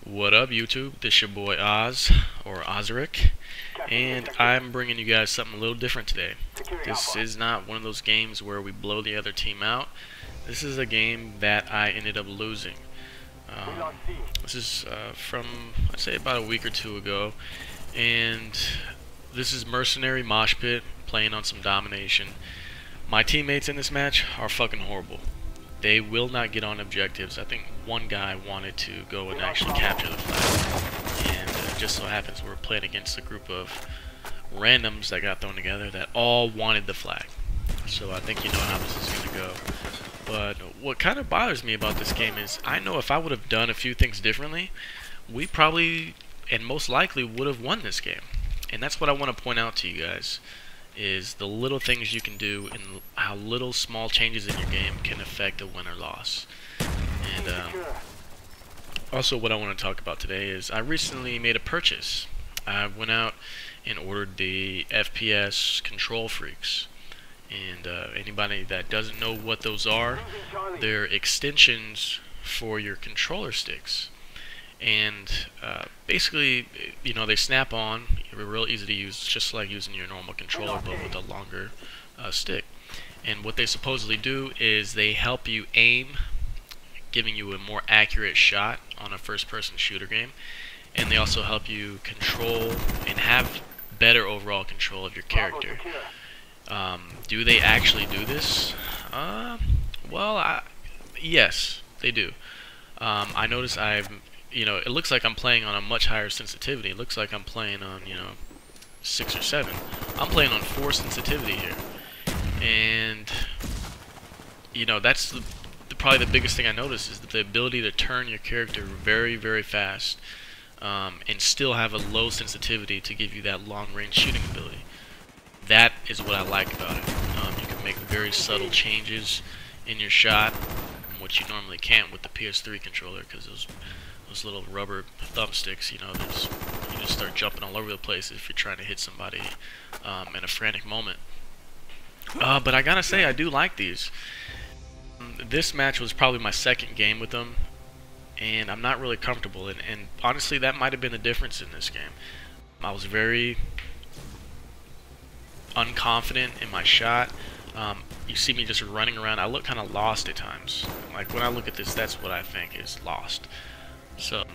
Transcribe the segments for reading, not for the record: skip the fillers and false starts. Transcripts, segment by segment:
What up, YouTube? This your boy Oz, or Ozric, and I'm bringing you guys something a little different today. This is not one of those games where we blow the other team out. This is a game that I ended up losing. This is from, I'd say, about a week or two ago, and this is Mercenary Mosh Pit, playing on some domination. My teammates in this match are fucking horrible. They will not get on objectives. I think one guy wanted to go and actually capture the flag, and it just so happens we're playing against a group of randoms that got thrown together that all wanted the flag. So I think you know how this is going to go. But what kind of bothers me about this game is I know if I would have done a few things differently, we probably and most likely would have won this game. And that's what I want to point out to you guys, is the little things you can do and how little small changes in your game can affect a win or loss. And also what I want to talk about today is I recently made a purchase. I went out and ordered the FPS control Freaks. And anybody that doesn't know what those are, they're extensions for your controller sticks. And basically, you know, they snap on. They're real easy to use, just like using your normal controller, but with a longer stick. And what they supposedly do is they help you aim, giving you a more accurate shot on a first-person shooter game. And they also help you control and have better overall control of your character. Do they actually do this? Well, yes, they do. I notice it looks like I'm playing on a much higher sensitivity. It looks like I'm playing on, 6 or 7. I'm playing on 4 sensitivity here. And, that's probably the biggest thing I notice is the ability to turn your character very, very fast and still have a low sensitivity to give you that long-range shooting ability. That is what I like about it. You can make very subtle changes in your shot, which you normally can't with the PS3 controller, because those little rubber thumbsticks, you just start jumping all over the place if you're trying to hit somebody in a frantic moment. But I gotta say, I do like these. This match was probably my second game with them, and I'm not really comfortable. And honestly, that might have been the difference in this game. I was very unconfident in my shot. You see me just running around. I look kind of lost at times. Like when I look at this, that's what I think is lost. So,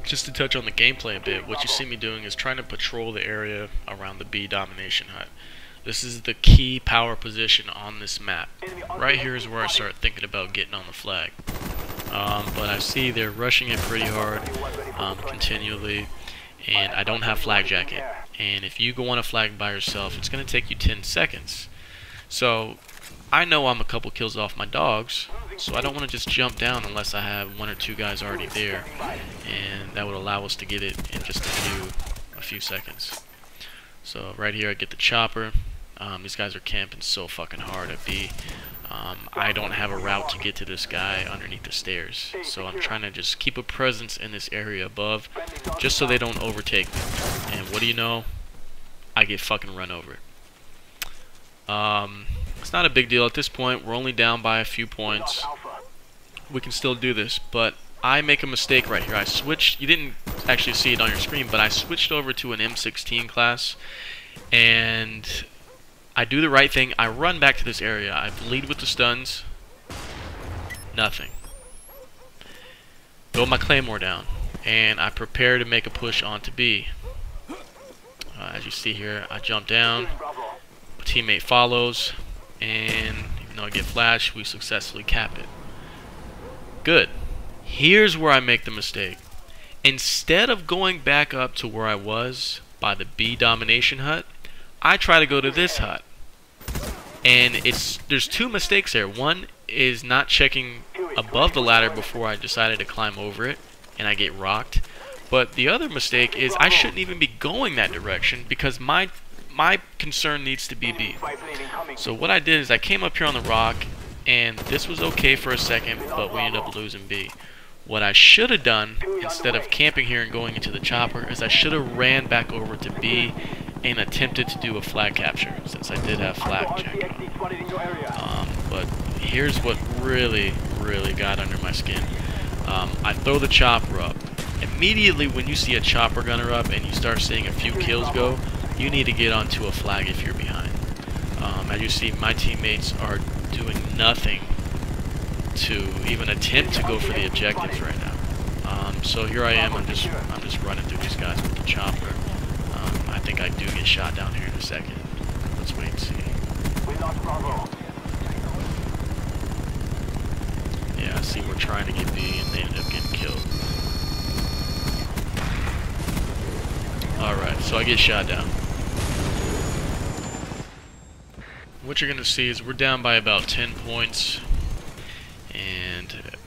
just to touch on the gameplay a bit, what you see me doing is trying to patrol the area around the B domination hut. This is the key power position on this map. Right here is where I start thinking about getting on the flag. But I see they're rushing it pretty hard, continually, and I don't have flag jacket. And if you go on a flag by yourself, it's going to take you 10 seconds. So I know I'm a couple kills off my dogs, so I don't want to just jump down unless I have 1 or 2 guys already there, and that would allow us to get it in just a few seconds. So right here I get the chopper. These guys are camping so fucking hard at B. I don't have a route to get to this guy underneath the stairs, so I'm trying to just keep a presence in this area above, just so they don't overtake me. And what do you know? I get fucking run over. It's not a big deal at this point. We're only down by a few points. We can still do this, but I make a mistake right here. I switched. You didn't actually see it on your screen, but I switched over to an M16 class, and I do the right thing. I run back to this area. I lead with the stuns. Nothing. Throw my claymore down, and I prepare to make a push onto B. As you see here, I jump down. My teammate follows, and even though I get flashed, we successfully cap it. Good. Here's where I make the mistake. Instead of going back up to where I was by the B domination hut, I try to go to this hut. And there's 2 mistakes there. One is not checking above the ladder before I decided to climb over it, and I get rocked. But the other mistake is I shouldn't even be going that direction, because my concern needs to be B. So what I did is I came up here on the rock, and this was okay for a second, but we ended up losing B. What I should have done, instead of camping here and going into the chopper, is I should have ran back over to B and attempted to do a flag capture, since I did have flag jacket on. But here's what really got under my skin. I throw the chopper up, Immediately when you see a chopper gunner up and you start seeing a few kills go, you need to get onto a flag if you're behind. As you see, my teammates are doing nothing to even attempt to go for the objectives right now. So here I am. I'm just running through these guys with the chopper. I think I do get shot down here in a second. Let's wait and see. Yeah, I see we're trying to get B and they ended up getting killed. Alright, so I get shot down. What you're going to see is we're down by about 10 points. And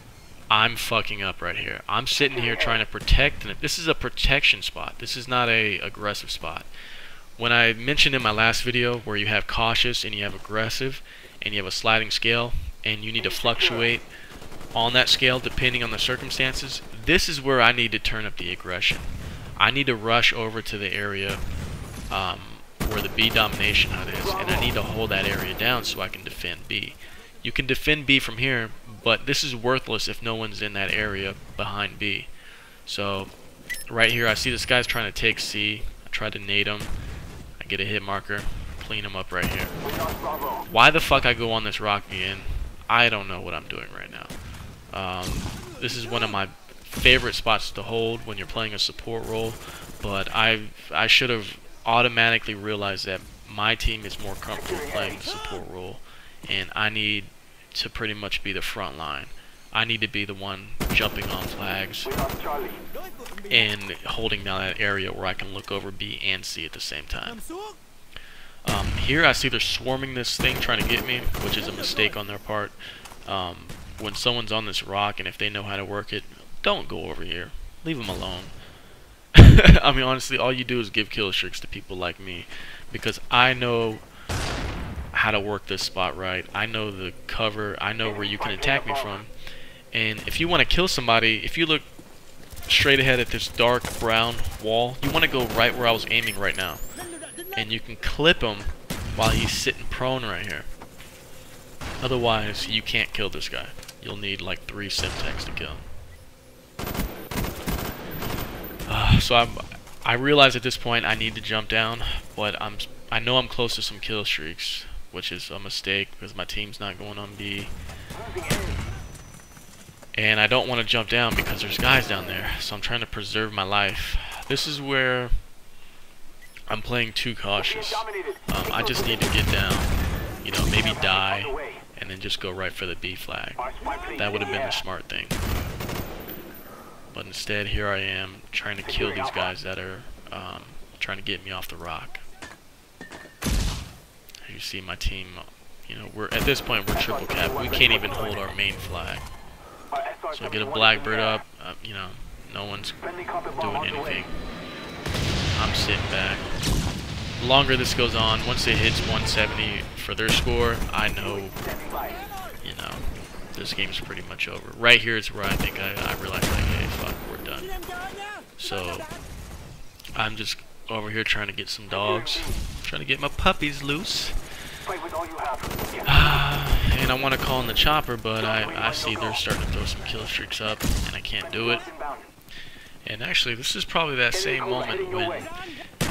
I'm fucking up right here. I'm sitting here trying to protect. And this is a protection spot. This is not a aggressive spot. When I mentioned in my last video where you have cautious and you have aggressive and you have a sliding scale and you need to fluctuate on that scale depending on the circumstances, this is where I need to turn up the aggression. I need to rush over to the area where the B domination hut is, and I need to hold that area down so I can defend B. You can defend B from here, but this is worthless if no one's in that area behind B. So right here I see this guy's trying to take C. I try to nade him. I get a hit marker, clean him up right here. Why the fuck I go on this rock again? I don't know what I'm doing right now. This is one of my favorite spots to hold when you're playing a support role, but I should have automatically realized that my team is more comfortable playing the support role, and I need to pretty much be the front line. I need to be the one jumping on flags and holding down that area where I can look over B and C at the same time. Here I see they're swarming this thing trying to get me, which is a mistake on their part. When someone's on this rock and if they know how to work it, don't go over here. Leave them alone. I mean, honestly, all you do is give kill streaks to people like me, because I know how to work this spot right. I know the cover. I know where you can attack me from. And if you want to kill somebody, if you look straight ahead at this dark brown wall, you want to go right where I was aiming right now. And you can clip him while he's sitting prone right here. Otherwise, you can't kill this guy. You'll need like 3 Simtex to kill him. So I realize at this point I need to jump down, but I know I'm close to some kill streaks, which is a mistake because my team's not going on B. And I don't want to jump down because there's guys down there, so I'm trying to preserve my life. This is where I'm playing too cautious. I just need to get down, you know, maybe die, and then just go right for the B flag. That would have been the smart thing. But instead, here I am trying to kill these guys that are trying to get me off the rock. You see my team, you know, at this point we're triple cap. We can't even hold our main flag. So I get a blackbird up, you know, no one's doing anything. I'm sitting back. The longer this goes on, once it hits 170 for their score, I know, you know, this game's pretty much over. Right here is where I think I realize, like, hey, fuck, we're done. So I'm just over here trying to get some dogs, trying to get my puppies loose. And I want to call in the chopper, but I see they're starting to throw some kill streaks up, and I can't do it. And actually, this is probably that same moment when,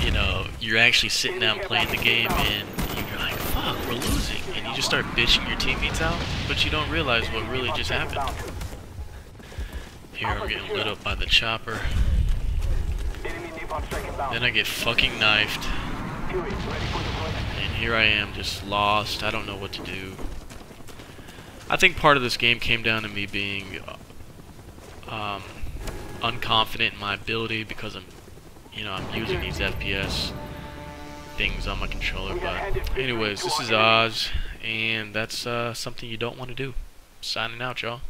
you know, you're actually sitting down playing the game, and you're like, fuck, we're losing. And you just start bitching your teammates out, but you don't realize what really just happened. Here I'm getting lit up by the chopper. Then I get fucking knifed. And here I am, just lost. I don't know what to do. I think part of this game came down to me being unconfident in my ability because I'm using these FPS things on my controller. But anyways, this is Oz, and that's something you don't want to do. Signing out, y'all.